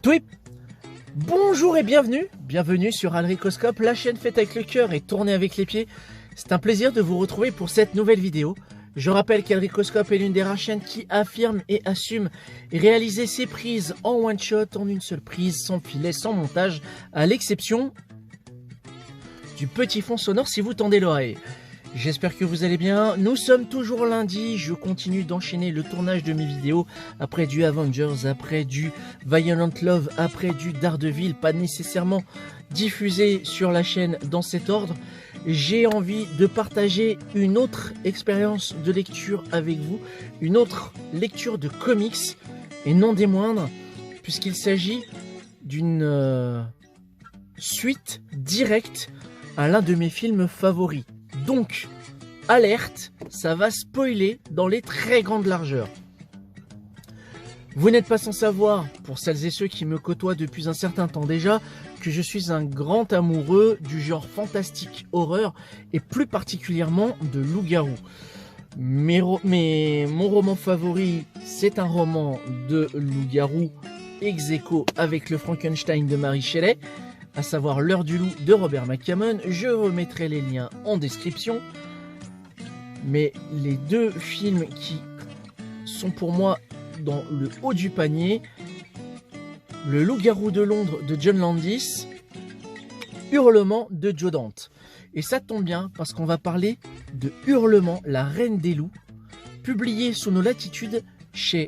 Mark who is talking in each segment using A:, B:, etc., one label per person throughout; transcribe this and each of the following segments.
A: Tweep. Bonjour et bienvenue sur Alricoscope, la chaîne faite avec le cœur et tournée avec les pieds. C'est un plaisir de vous retrouver pour cette nouvelle vidéo. Je rappelle qu'Alricoscope est l'une des rares chaînes qui affirme et assume réaliser ses prises en one shot, en une seule prise, sans filet, sans montage, à l'exception du petit fond sonore si vous tendez l'oreille. J'espère que vous allez bien. Nous sommes toujours lundi. Je continue d'enchaîner le tournage de mes vidéos après du Avengers, après du Violent Love, après du Daredevil, pas nécessairement diffusé sur la chaîne dans cet ordre. J'ai envie de partager une autre expérience de lecture avec vous, une autre lecture de comics, et non des moindres, puisqu'il s'agit d'une suite directe à l'un de mes films favoris. Donc, alerte, ça va spoiler dans les très grandes largeurs. Vous n'êtes pas sans savoir, pour celles et ceux qui me côtoient depuis un certain temps déjà, que je suis un grand amoureux du genre fantastique horreur et plus particulièrement de loup-garou. Mon roman favori, c'est un roman de loup-garou ex aequo avec le Frankenstein de Mary Shelley, à savoir L'heure du loup de Robert McCammon. Je remettrai les liens en description. Mais les deux films qui sont pour moi dans le haut du panier, Le loup-garou de Londres de John Landis, Hurlement de Joe Dante. Et ça tombe bien parce qu'on va parler de Hurlement, la reine des loups, publié sous nos latitudes chez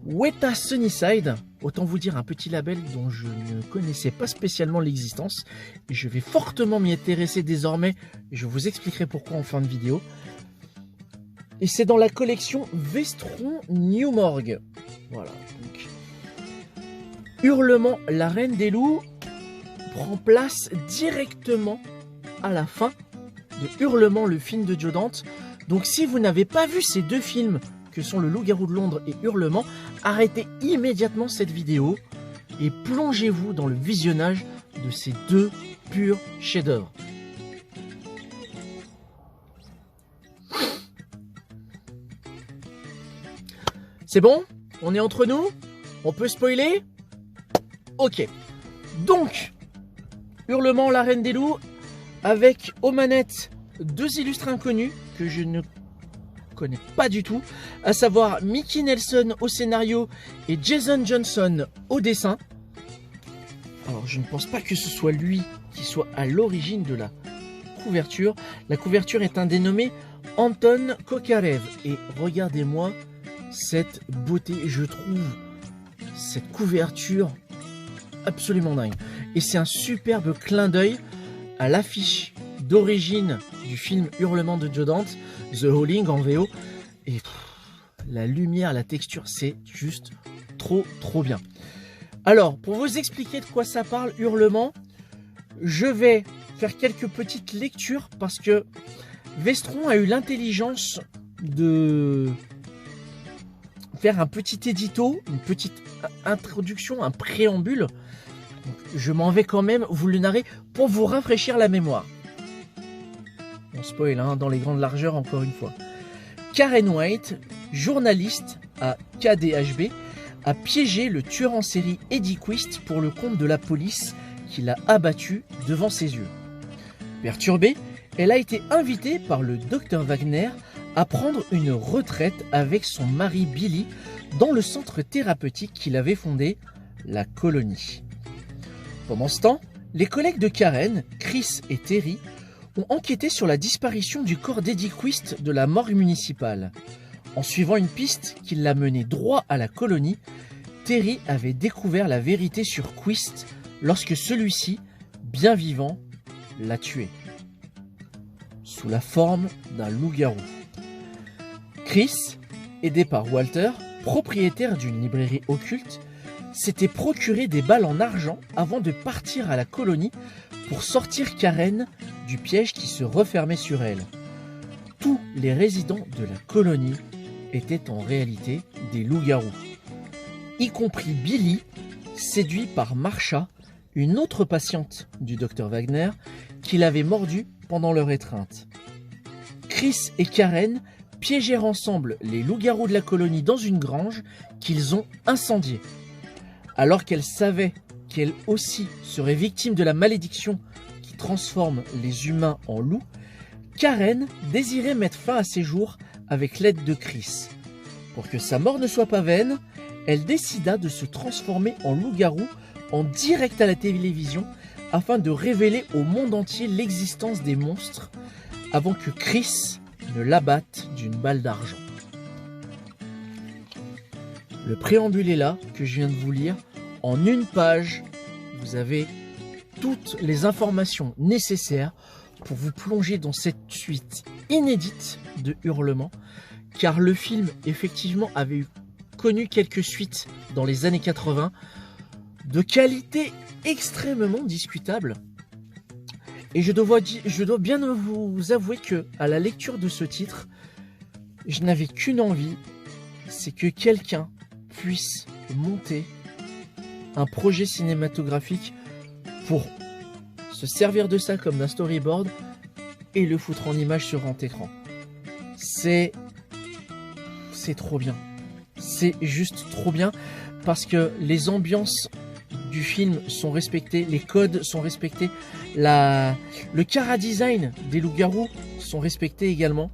A: Weta Sunnyside. Autant vous dire un petit label dont je ne connaissais pas spécialement l'existence. Je vais fortement m'y intéresser désormais. Je vous expliquerai pourquoi en fin de vidéo. Et c'est dans la collection Vestron New Morgue. Voilà. Donc, Hurlement, la reine des loups prend place directement à la fin de Hurlement, le film de Joe Dante. Donc si vous n'avez pas vu ces deux films que sont Le loup-garou de Londres et Hurlement, arrêtez immédiatement cette vidéo et plongez-vous dans le visionnage de ces deux purs chefs-d'œuvre. C'est bon? On est entre nous? On peut spoiler? Ok. Donc, Hurlement, la reine des loups, avec aux manettes deux illustres inconnus que je ne connais pas du tout, à savoir Mickey Nelson au scénario et Jason Johnson au dessin. Alors je ne pense pas que ce soit lui qui soit à l'origine de la couverture. La couverture est un dénommé Anton Kokarev et regardez-moi cette beauté. Je trouve cette couverture absolument dingue et c'est un superbe clin d'œil à l'affiche d'origine du film Hurlement de Joe Dante, The Howling en VO, et la lumière, la texture, c'est juste trop bien. Alors, pour vous expliquer de quoi ça parle, Hurlement, je vais faire quelques petites lectures parce que Vestron a eu l'intelligence de faire un petit édito, une petite introduction, un préambule. Donc, je m'en vais quand même vous le narrer pour vous rafraîchir la mémoire. On spoil hein, dans les grandes largeurs encore une fois. Karen White, journaliste à KDHB, a piégé le tueur en série Eddie Quist pour le compte de la police qui l'a abattu devant ses yeux. Perturbée, elle a été invitée par le Dr Wagner à prendre une retraite avec son mari Billy dans le centre thérapeutique qu'il avait fondé, la Colonie. Pendant ce temps, les collègues de Karen, Chris et Terry, ont enquêté sur la disparition du corps d'Eddie Quist de la morgue municipale. En suivant une piste qui l'a mené droit à la Colonie, Terry avait découvert la vérité sur Quist lorsque celui-ci, bien vivant, l'a tué. Sous la forme d'un loup-garou. Chris, aidé par Walter, propriétaire d'une librairie occulte, s'était procuré des balles en argent avant de partir à la Colonie pour sortir Karen du piège qui se refermait sur elle. Tous les résidents de la Colonie étaient en réalité des loups-garous, y compris Billy, séduit par Marsha, une autre patiente du Dr Wagner, qui l'avait mordu pendant leur étreinte. Chris et Karen piégèrent ensemble les loups-garous de la Colonie dans une grange qu'ils ont incendiée. Alors qu'elle savait qu'elle aussi serait victime de la malédiction qui transforme les humains en loups, Karen désirait mettre fin à ses jours avec l'aide de Chris. Pour que sa mort ne soit pas vaine, elle décida de se transformer en loup-garou en direct à la télévision afin de révéler au monde entier l'existence des monstres avant que Chris ne l'abatte d'une balle d'argent. Le préambule est là, que je viens de vous lire. En une page, vous avez toutes les informations nécessaires pour vous plonger dans cette suite inédite de Hurlement, car le film, effectivement, avait connu quelques suites dans les années 80, de qualité extrêmement discutable. Et je dois bien vous avouer que, à la lecture de ce titre, je n'avais qu'une envie, c'est que quelqu'un puisse monter un projet cinématographique pour se servir de ça comme d'un storyboard et le foutre en image sur grand écran. C'est trop bien. C'est juste trop bien parce que les ambiances du film sont respectées, les codes sont respectés, le chara-design des loups-garous sont respectés également.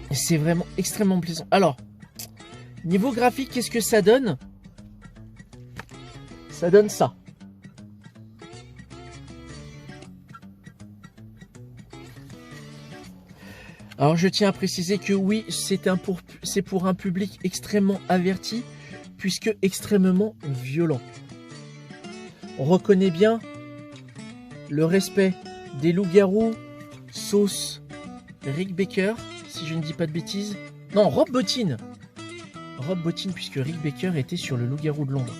A: Et c'est vraiment extrêmement plaisant. Alors, niveau graphique, qu'est-ce que ça donne? Ça donne ça. Alors je tiens à préciser que oui, c'est pour un public extrêmement averti, puisque extrêmement violent. On reconnaît bien le respect des loups-garous, sauce Rick Baker, si je ne dis pas de bêtises. Non, Rob Bottin. Rob Bottin, puisque Rick Baker était sur le loup-garou de Londres.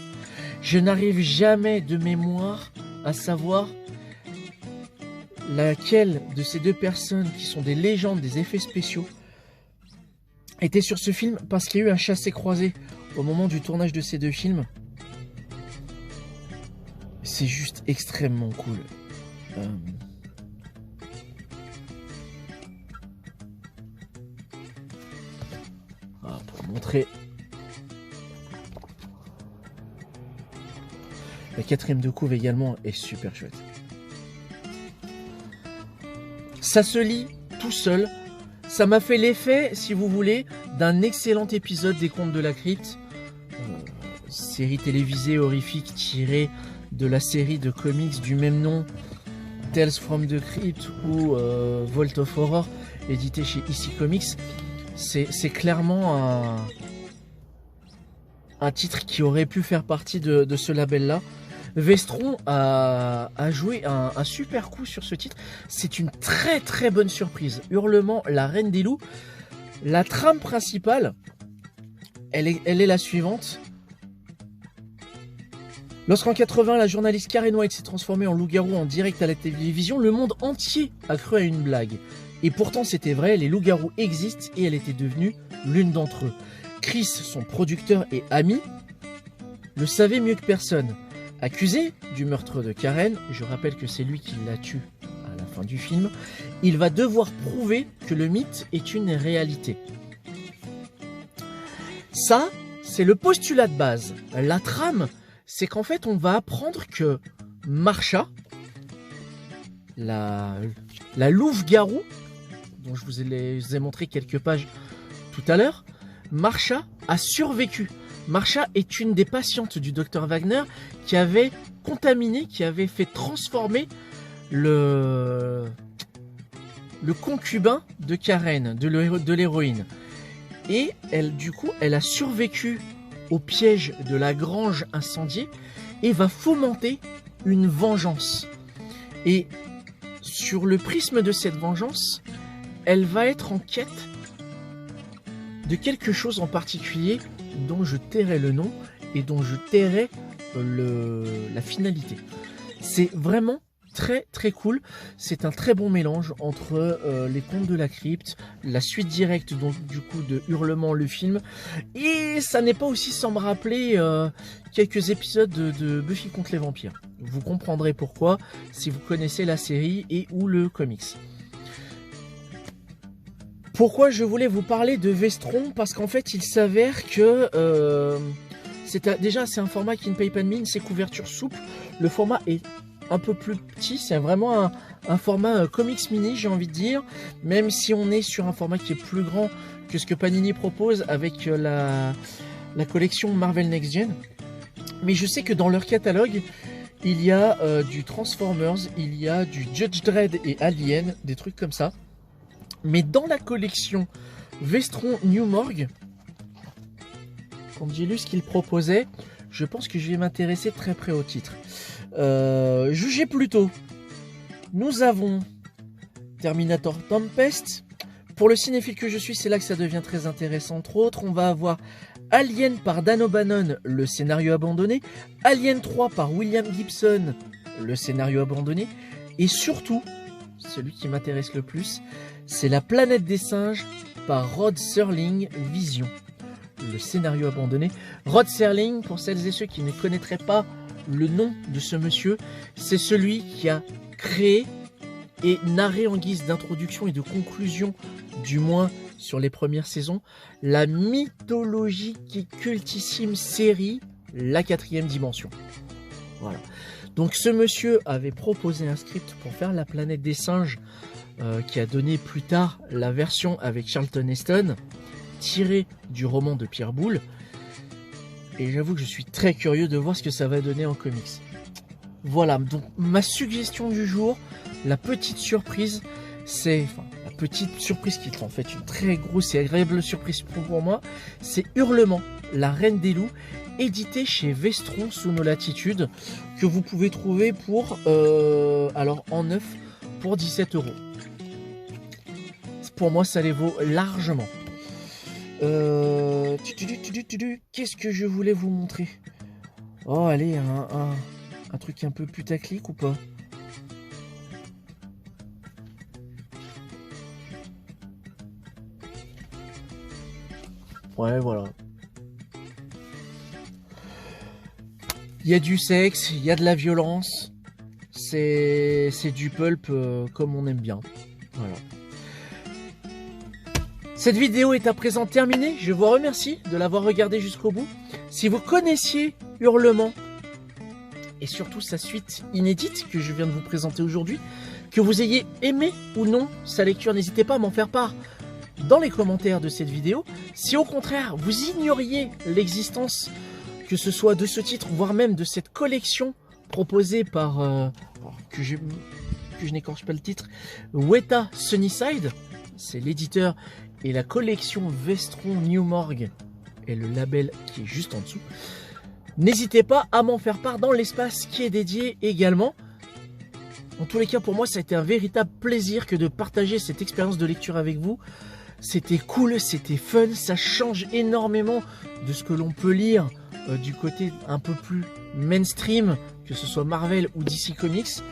A: Je n'arrive jamais de mémoire à savoir laquelle de ces deux personnes qui sont des légendes des effets spéciaux était sur ce film, parce qu'il y a eu un chassé-croisé au moment du tournage de ces deux films. C'est juste extrêmement cool. Pour montrer la quatrième de couve également est super chouette. Ça se lit tout seul. Ça m'a fait l'effet, si vous voulez, d'un excellent épisode des Contes de la Crypte, série télévisée horrifique tirée de la série de comics du même nom, Tales from the Crypt ou Vault of Horror, édité chez EC Comics. C'est clairement un titre qui aurait pu faire partie de ce label-là. Vestron a joué un super coup sur ce titre. C'est une très très bonne surprise. Hurlement, la reine des loups. La trame principale, elle est la suivante. Lorsqu'en 80, la journaliste Karen White s'est transformée en loup-garou en direct à la télévision, le monde entier a cru à une blague. Et pourtant c'était vrai, les loups-garous existent et elle était devenue l'une d'entre eux. Chris, son producteur et ami, le savait mieux que personne. Accusé du meurtre de Karen, je rappelle que c'est lui qui la tue à la fin du film, il va devoir prouver que le mythe est une réalité. Ça, c'est le postulat de base. La trame, c'est qu'en fait, on va apprendre que Marsha, la louve-garou, dont je vous ai montré quelques pages tout à l'heure, Marsha a survécu. Marsha est une des patientes du docteur Wagner qui avait contaminé, qui avait fait transformer le concubin de Karen, de l'héroïne. Et elle, du coup, elle a survécu au piège de la grange incendiée et va fomenter une vengeance. Et sur le prisme de cette vengeance, elle va être en quête de quelque chose en particulier dont je tairai le nom et dont je tairai la finalité. C'est vraiment très très cool. C'est un très bon mélange entre les Contes de la Crypte, la suite directe donc du coup de Hurlement le film, et ça n'est pas aussi sans me rappeler quelques épisodes de Buffy contre les vampires. Vous comprendrez pourquoi si vous connaissez la série et ou le comics. Pourquoi je voulais vous parler de Vestron? Parce qu'en fait il s'avère que Déjà, c'est un format qui ne paye pas de mine, c'est couverture souple. Le format est un peu plus petit, c'est vraiment un format comics mini, j'ai envie de dire. Même si on est sur un format qui est plus grand que ce que Panini propose avec la collection Marvel Next Gen. Mais je sais que dans leur catalogue, il y a du Transformers, il y a du Judge Dredd et Alien, des trucs comme ça. Mais dans la collection Vestron New Morgue, quand j'ai lu ce qu'ils proposaient, je pense que je vais m'intéresser très près au titre. Jugez plutôt. Nous avons Terminator Tempest. Pour le cinéphile que je suis, c'est là que ça devient très intéressant. Entre autres, on va avoir Alien par Dan O'Bannon, le scénario abandonné. Alien 3 par William Gibson, le scénario abandonné. Et surtout, celui qui m'intéresse le plus, c'est La planète des singes par Rod Serling, Vision, le scénario abandonné. Rod Serling, pour celles et ceux qui ne connaîtraient pas le nom de ce monsieur, c'est celui qui a créé et narré en guise d'introduction et de conclusion, du moins sur les premières saisons, la mythologique et cultissime série La 4e dimension. Voilà. Donc ce monsieur avait proposé un script pour faire La planète des singes, qui a donné plus tard la version avec Charlton Heston, tirée du roman de Pierre Boulle. Et j'avoue que je suis très curieux de voir ce que ça va donner en comics. Voilà, donc ma suggestion du jour, la petite surprise, c'est... Enfin, la petite surprise qui est en fait une très grosse et agréable surprise pour moi, c'est Hurlement, la reine des loups, édité chez Vestron sous nos latitudes, que vous pouvez trouver pour, alors en neuf, pour 17 €. Pour moi, ça les vaut largement. Qu'est-ce que je voulais vous montrer? Oh, allez, un truc un peu putaclic ou pas? Ouais, voilà. Il y a du sexe, il y a de la violence. C'est du pulp comme on aime bien. Voilà. Cette vidéo est à présent terminée. Je vous remercie de l'avoir regardée jusqu'au bout. Si vous connaissiez Hurlement, et surtout sa suite inédite que je viens de vous présenter aujourd'hui, que vous ayez aimé ou non sa lecture, n'hésitez pas à m'en faire part dans les commentaires de cette vidéo. Si au contraire vous ignoriez l'existence, que ce soit de ce titre, voire même de cette collection proposée par, que je n'écorche pas le titre, Weta Sunnyside, c'est l'éditeur, et la collection Vestron New Morgue et le label qui est juste en dessous, n'hésitez pas à m'en faire part dans l'espace qui est dédié également. En tous les cas, pour moi, ça a été un véritable plaisir que de partager cette expérience de lecture avec vous. C'était cool, c'était fun, ça change énormément de ce que l'on peut lire du côté un peu plus mainstream, que ce soit Marvel ou DC Comics.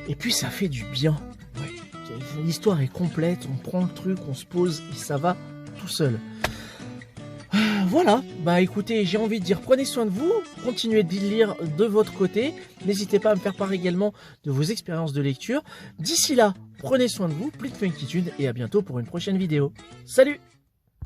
A: Et puis ça fait du bien. Ouais. L'histoire est complète, on prend le truc, on se pose et ça va tout seul. Voilà, bah écoutez, j'ai envie de dire prenez soin de vous, continuez de lire de votre côté, n'hésitez pas à me faire part également de vos expériences de lecture. D'ici là, prenez soin de vous, plus de funkytude et à bientôt pour une prochaine vidéo. Salut!